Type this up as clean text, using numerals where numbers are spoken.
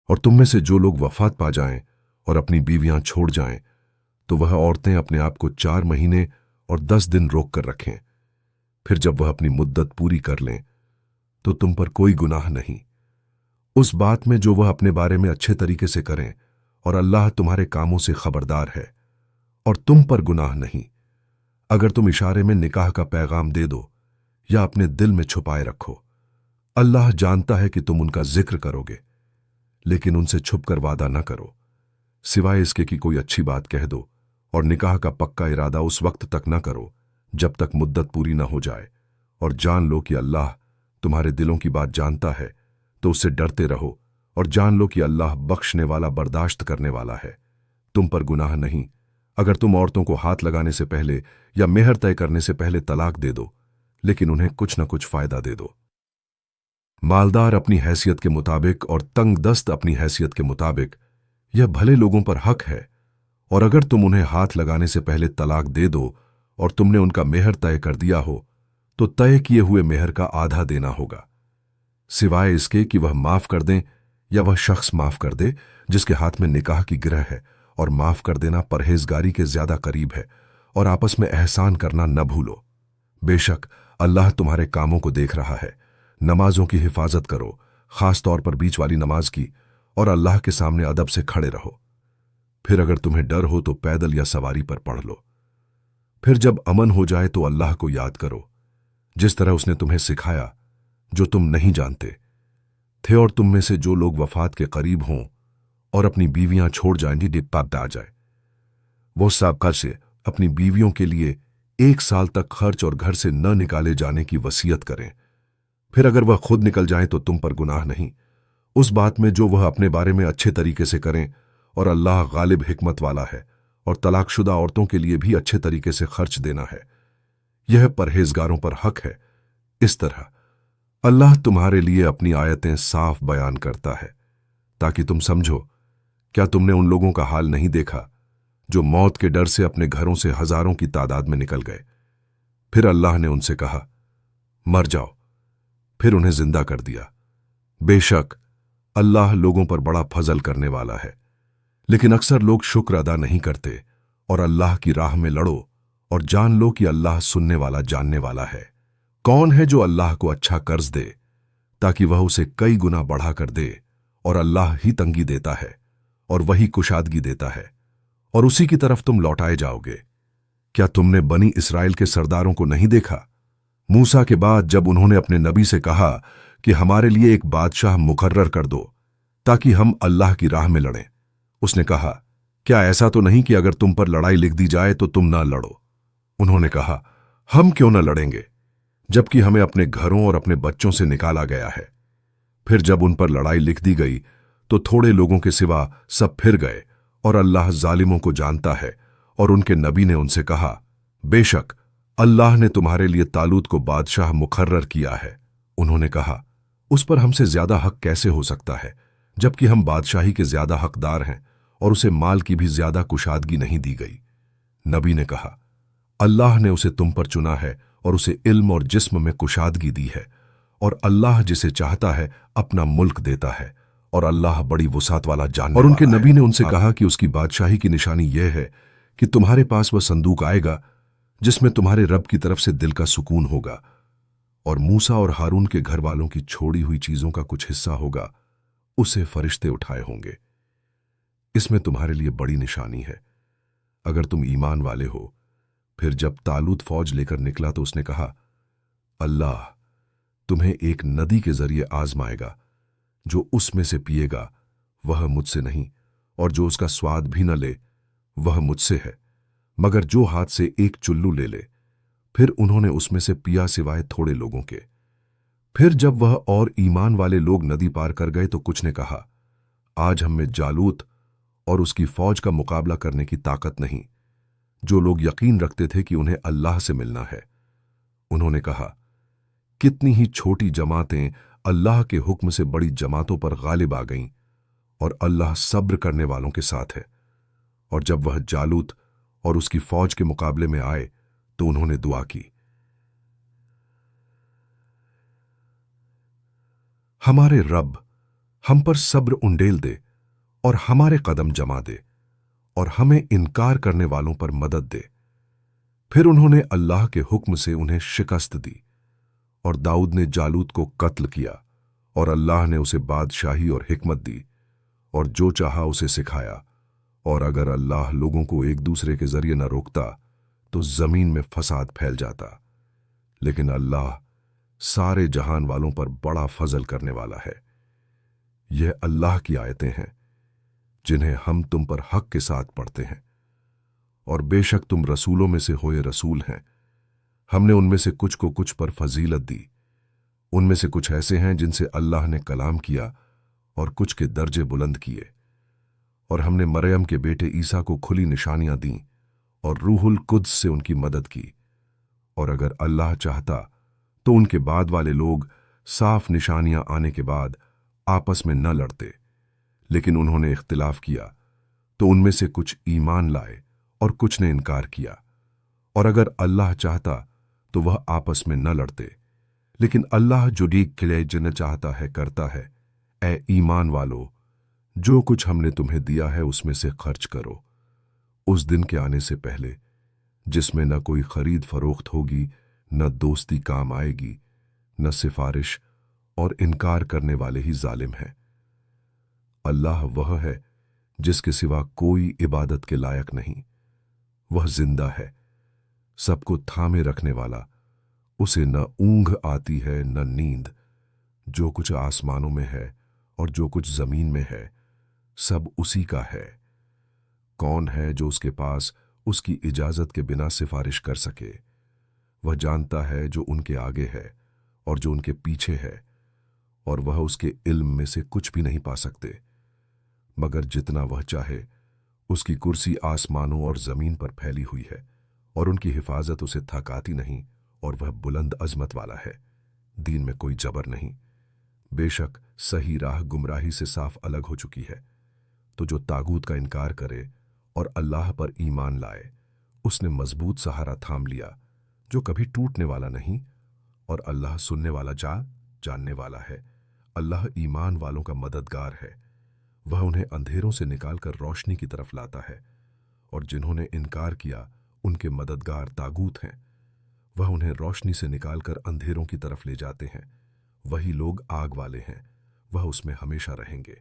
और तुम में से जो लोग वफात पा जाएं और अपनी बीवियां छोड़ जाएं, तो वह औरतें अपने आप को 4 महीने और 10 दिन रोक कर रखें। फिर जब वह अपनी मुद्दत पूरी कर लें तो तुम पर कोई गुनाह नहीं उस बात में जो वह अपने बारे में अच्छे तरीके से करें, और अल्लाह तुम्हारे कामों से खबरदार है। और तुम पर गुनाह नहीं अगर तुम इशारे में निकाह का पैगाम दे दो या अपने दिल में छुपाए रखो। अल्लाह जानता है कि तुम उनका जिक्र करोगे, लेकिन उनसे छुपकर वादा न करो, सिवाय इसके कि कोई अच्छी बात कह दो। और निकाह का पक्का इरादा उस वक्त तक न करो जब तक मुद्दत पूरी न हो जाए। और जान लो कि अल्लाह तुम्हारे दिलों की बात जानता है, तो उससे डरते रहो। और जान लो कि अल्लाह बख्शने वाला, बर्दाश्त करने वाला है। तुम पर गुनाह नहीं अगर तुम औरतों को हाथ लगाने से पहले या मेहर तय करने से पहले तलाक दे दो, लेकिन उन्हें कुछ न कुछ फायदा दे दो। मालदार अपनी हैसियत के मुताबिक और तंग दस्त अपनी हैसियत के मुताबिक, यह भले लोगों पर हक है। और अगर तुम उन्हें हाथ लगाने से पहले तलाक दे दो और तुमने उनका मेहर तय कर दिया हो, तो तय किए हुए मेहर का आधा देना होगा, सिवाय इसके कि वह माफ कर दें या वह शख्स माफ कर दे जिसके हाथ में निकाह की गिरह है। और माफ कर देना परहेजगारी के ज्यादा करीब है। और आपस में एहसान करना न भूलो। बेशक अल्लाह तुम्हारे कामों को देख रहा है। नमाजों की हिफाजत करो, खास तौर पर बीच वाली नमाज की, और अल्लाह के सामने अदब से खड़े रहो। फिर अगर तुम्हें डर हो तो पैदल या सवारी पर पढ़ लो। फिर जब अमन हो जाए तो अल्लाह को याद करो, जिस तरह उसने तुम्हें सिखाया, जो तुम नहीं जानते थे। और तुम में से जो लोग वफात के करीब हों और अपनी बीवियां छोड़ जाएंगी, डिप्पाप आ जाए, वो साबका से अपनी बीवियों के लिए 1 साल तक खर्च और घर से न निकाले जाने की वसीयत करें। फिर अगर वह खुद निकल जाएं तो तुम पर गुनाह नहीं उस बात में जो वह अपने बारे में अच्छे तरीके से करें। और अल्लाह गालिब हिकमत वाला है। और तलाकशुदा औरतों के लिए भी अच्छे तरीके से खर्च देना है, यह परहेजगारों पर हक है। इस तरह अल्लाह तुम्हारे लिए अपनी आयतें साफ बयान करता है, ताकि तुम समझो। क्या तुमने उन लोगों का हाल नहीं देखा जो मौत के डर से अपने घरों से हजारों की तादाद में निकल गए? फिर अल्लाह ने उनसे कहा, मर जाओ। फिर उन्हें जिंदा कर दिया। बेशक अल्लाह लोगों पर बड़ा फजल करने वाला है। लेकिन अक्सर लोग शुक्र अदा नहीं करते। और अल्लाह की राह में लड़ो और जान लो कि अल्लाह सुनने वाला, जानने वाला है। कौन है जो अल्लाह को अच्छा कर्ज दे ताकि वह उसे कई गुना बढ़ा कर दे? और अल्लाह ही तंगी देता है और वही कुशादगी देता है, और उसी की तरफ तुम लौटाए जाओगे। क्या तुमने बनी इस्राएल के सरदारों को नहीं देखा? मूसा के बाद जब उन्होंने अपने नबी से कहा कि हमारे लिए एक बादशाह मुकर्रर कर दो ताकि हम अल्लाह की राह में लड़ें, उसने कहा, क्या ऐसा तो नहीं कि अगर तुम पर लड़ाई लिख दी जाए तो तुम ना लड़ो? उन्होंने कहा, हम क्यों न लड़ेंगे, जबकि हमें अपने घरों और अपने बच्चों से निकाला गया है। फिर जब उन पर लड़ाई लिख दी गई तो थोड़े लोगों के सिवा सब फिर गए। और अल्लाह जालिमों को जानता है। और उनके नबी ने उनसे कहा, बेशक अल्लाह ने तुम्हारे लिए तालूत को बादशाह मुकर्रर किया है। उन्होंने कहा, उस पर हमसे ज्यादा हक कैसे हो सकता है, जबकि हम बादशाही के ज्यादा हकदार हैं और उसे माल की भी ज्यादा कुशादगी नहीं दी गई। नबी ने कहा, अल्लाह ने उसे तुम पर चुना है और उसे इल्म और जिस्म में कुशादगी दी है। और अल्लाह जिसे चाहता है अपना मुल्क देता है। और अल्लाह बड़ी वुसात वाला जानने वाला है। और उनके नबी ने उनसे कहा कि उसकी बादशाही की निशानी यह है कि तुम्हारे पास वह संदूक आएगा जिसमें तुम्हारे रब की तरफ से दिल का सुकून होगा, और मूसा और हारून के घर वालों की छोड़ी हुई चीजों का कुछ हिस्सा होगा, उसे फरिश्ते उठाए होंगे। इसमें तुम्हारे लिए बड़ी निशानी है अगर तुम ईमान वाले हो। फिर जब तालूत फौज लेकर निकला तो उसने कहा, अल्लाह तुम्हें एक नदी के जरिए आजमाएगा, जो उसमें से पिएगा वह मुझसे नहीं, और जो उसका स्वाद भी न ले वह मुझसे है, मगर जो हाथ से एक चुल्लू ले ले। फिर उन्होंने उसमें से पिया सिवाय थोड़े लोगों के। फिर जब वह और ईमान वाले लोग नदी पार कर गए तो कुछ ने कहा, आज हम में जालूत और उसकी फौज का मुकाबला करने की ताकत नहीं। जो लोग यकीन रखते थे कि उन्हें अल्लाह से मिलना है, उन्होंने कहा, कितनी ही छोटी जमातें अल्लाह के हुक्म से बड़ी जमातों पर गालिब आ गईं, और अल्लाह सब्र करने वालों के साथ है। और जब वह जालूत और उसकी फौज के मुकाबले में आए तो उन्होंने दुआ की, हमारे रब, हम पर सब्र उंडेल दे और हमारे कदम जमा दे और हमें इनकार करने वालों पर मदद दे। फिर उन्होंने अल्लाह के हुक्म से उन्हें शिकस्त दी और दाऊद ने जालूत को कत्ल किया और अल्लाह ने उसे बादशाही और हिकमत दी और जो चाहा उसे सिखाया। और अगर अल्लाह लोगों को एक दूसरे के जरिए न रोकता तो जमीन में फसाद फैल जाता, लेकिन अल्लाह सारे जहान वालों पर बड़ा फजल करने वाला है। यह अल्लाह की आयतें हैं जिन्हें हम तुम पर हक के साथ पढ़ते हैं, और बेशक तुम रसूलों में से होए रसूल हैं। हमने उनमें से कुछ को कुछ पर फजीलत दी। उनमें से कुछ ऐसे हैं जिनसे अल्लाह ने कलाम किया और कुछ के दर्जे बुलंद किए। और हमने मरियम के बेटे ईसा को खुली निशानियां दी और रूहुल कुद्स से उनकी मदद की। और अगर अल्लाह चाहता तो उनके बाद वाले लोग साफ निशानियां आने के बाद आपस में न लड़ते, लेकिन उन्होंने इख्तिलाफ किया तो उनमें से कुछ ईमान लाए और कुछ ने इनकार किया। और अगर अल्लाह चाहता तो वह आपस में न लड़ते, लेकिन अल्लाह जो नीक के लिए जिन्हें चाहता है करता है। ए ईमान वालो, जो कुछ हमने तुम्हें दिया है उसमें से खर्च करो, उस दिन के आने से पहले जिसमें न कोई खरीद फरोख्त होगी, न दोस्ती काम आएगी, न सिफारिश, और इनकार करने वाले ही जालिम हैं। अल्लाह वह है जिसके सिवा कोई इबादत के लायक नहीं। वह जिंदा है, सबको थामे रखने वाला। उसे न ऊंघ आती है न नींद। जो कुछ आसमानों में है और जो कुछ जमीन में है सब उसी का है। कौन है जो उसके पास उसकी इजाजत के बिना सिफारिश कर सके? वह जानता है जो उनके आगे है और जो उनके पीछे है, और वह उसके इल्म में से कुछ भी नहीं पा सकते मगर जितना वह चाहे। उसकी कुर्सी आसमानों और जमीन पर फैली हुई है और उनकी हिफाजत उसे थक आती नहीं, और वह बुलंद अजमत वाला है। दीन में कोई जबर नहीं। बेशक सही राह गुमराही से साफ अलग हो चुकी है। तो जो तागूत का इनकार करे और अल्लाह पर ईमान लाए, उसने मजबूत सहारा थाम लिया जो कभी टूटने वाला नहीं। और अल्लाह सुनने वाला जानने वाला है। अल्लाह ईमान वालों का मददगार है। वह उन्हें अंधेरों से निकालकर रोशनी की तरफ लाता है, और जिन्होंने इनकार किया उनके मददगार तागूत हैं। वह उन्हें रोशनी से निकालकर अंधेरों की तरफ ले जाते हैं। वही लोग आग वाले हैं, वह उसमें हमेशा रहेंगे।